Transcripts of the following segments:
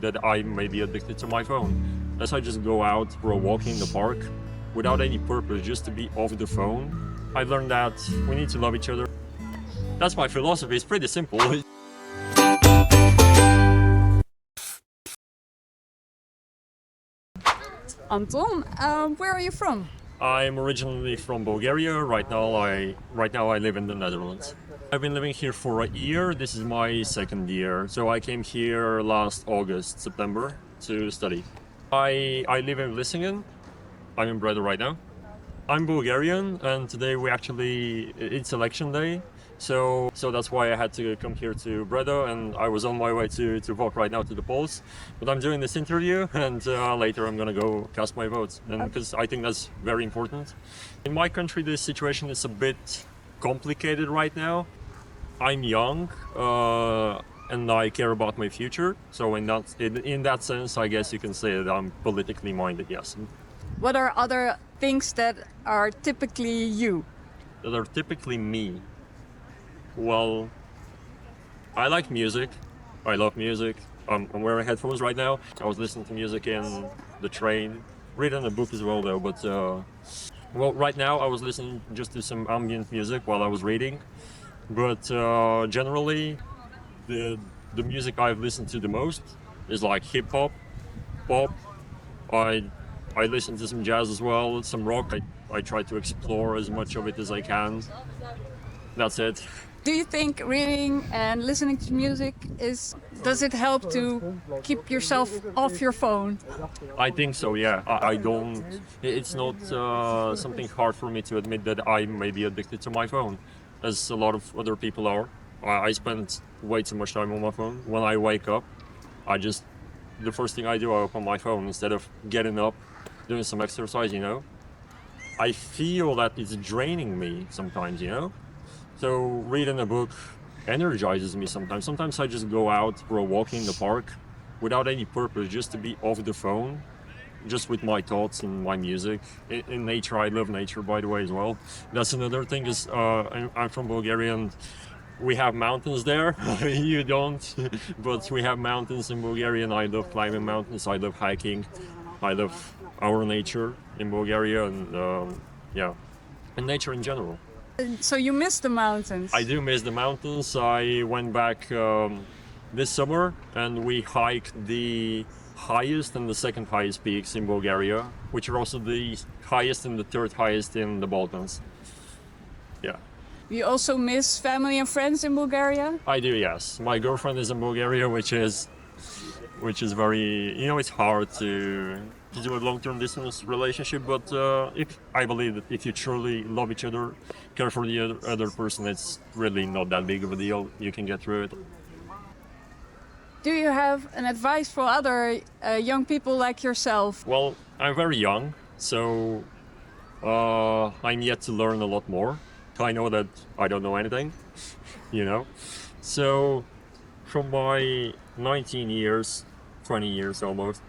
that I may be addicted to my phone. As I just go out for a walk in the park without any purpose, just to be off the phone, I learned that we need to love each other. That's my philosophy. It's pretty simple. Anton, where are you from? I'm originally from Bulgaria. Right now I live in the Netherlands. I've been living here for a year. This is my second year. So I came here last August, September to study. I live in Vlissingen. I'm in Breda right now. I'm Bulgarian, and today it's election day. So that's why I had to come here to Breda, and I was on my way to vote right now to the polls. But I'm doing this interview, and later I'm gonna go cast my vote, and because I think that's very important. In my country, the situation is a bit complicated right now. I'm young, and I care about my future. So in that sense, I guess you can say that I'm politically minded. Yes. What are other things that are typically you? That are typically me. Well, I like music. I love music. I'm wearing headphones right now. I was listening to music in the train, reading a book as well though. But well, right now I was listening just to some ambient music while I was reading. But generally, the music I've listened to the most is like hip hop, pop. I listen to some jazz as well, some rock. I try to explore as much of it as I can. That's it. Do you think reading and listening to music does it help to keep yourself off your phone? I think so, yeah. I don't, it's not something hard for me to admit that I may be addicted to my phone, as a lot of other people are. I spend way too much time on my phone. When I wake up, the first thing I do, I open my phone instead of getting up, doing some exercise, you know. I feel that it's draining me sometimes, you know. So reading a book energizes me sometimes. Sometimes I just go out for a walk in the park without any purpose, just to be off the phone, just with my thoughts and my music. In nature, I love nature, by the way, as well. That's another thing is I'm from Bulgaria and we have mountains there. You don't, but we have mountains in Bulgaria and I love climbing mountains. I love hiking. I love our nature in Bulgaria and yeah, and nature in general. So you miss the mountains? I do miss the mountains. I went back this summer and we hiked the highest and the second highest peaks in Bulgaria, which are also the highest and the third highest in the Balkans. Yeah. You also miss family and friends in Bulgaria? I do, yes. My girlfriend is in Bulgaria, which is very, you know, it's hard to do a long-term distance relationship, but I believe that if you truly love each other, care for the other person, it's really not that big of a deal. You can get through it. Do you have an advice for other young people like yourself? Well, I'm very young, so I'm yet to learn a lot more. I know that I don't know anything, you know. So from my 19 years, 20 years almost,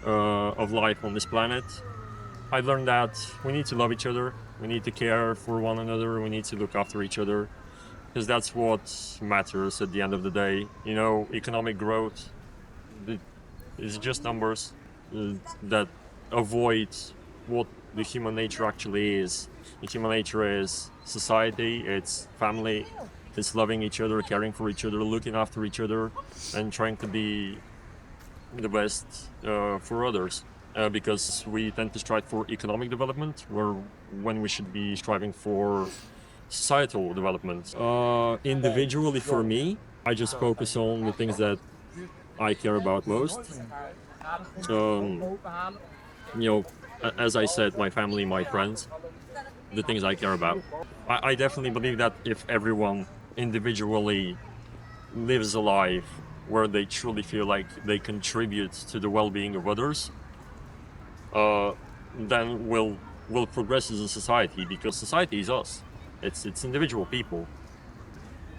of life on this planet, I learned that we need to love each other, we need to care for one another, we need to look after each other, because that's what matters at the end of the day. You know, economic growth is just numbers that avoid what the human nature actually is. The human nature is society, it's family, it's loving each other, caring for each other, looking after each other, and trying to be the best for others, because we tend to strive for economic development when we should be striving for societal development. Individually for me, I just focus on the things that I care about most. You know, as I said, my family, my friends, the things I care about. I definitely believe that if everyone individually lives a life where they truly feel like they contribute to the well-being of others, then we'll progress as a society, because society is us. It's individual people.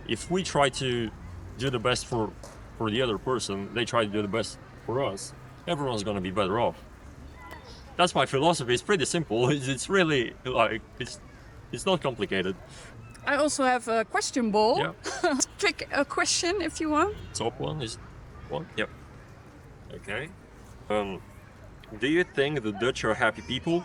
If we try to do the best for the other person, they try to do the best for us, everyone's going to be better off. That's my philosophy. It's pretty simple. It's really like it's not complicated. I also have a question ball. Yeah. Pick a question if you want. Top one is one. Yep. Okay. Um, do you think the Dutch are happy people?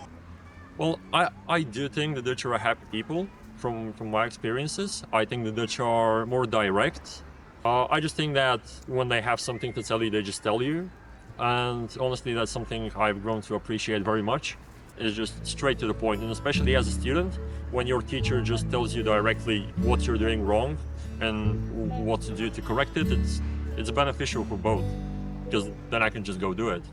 Well, I do think the Dutch are happy people from my experiences. I think the Dutch are more direct. I just think that when they have something to tell you, they just tell you. And honestly, that's something I've grown to appreciate very much. Is just straight to the point, and especially as a student, when your teacher just tells you directly what you're doing wrong and what to do to correct it, it's beneficial for both because then I can just go do it.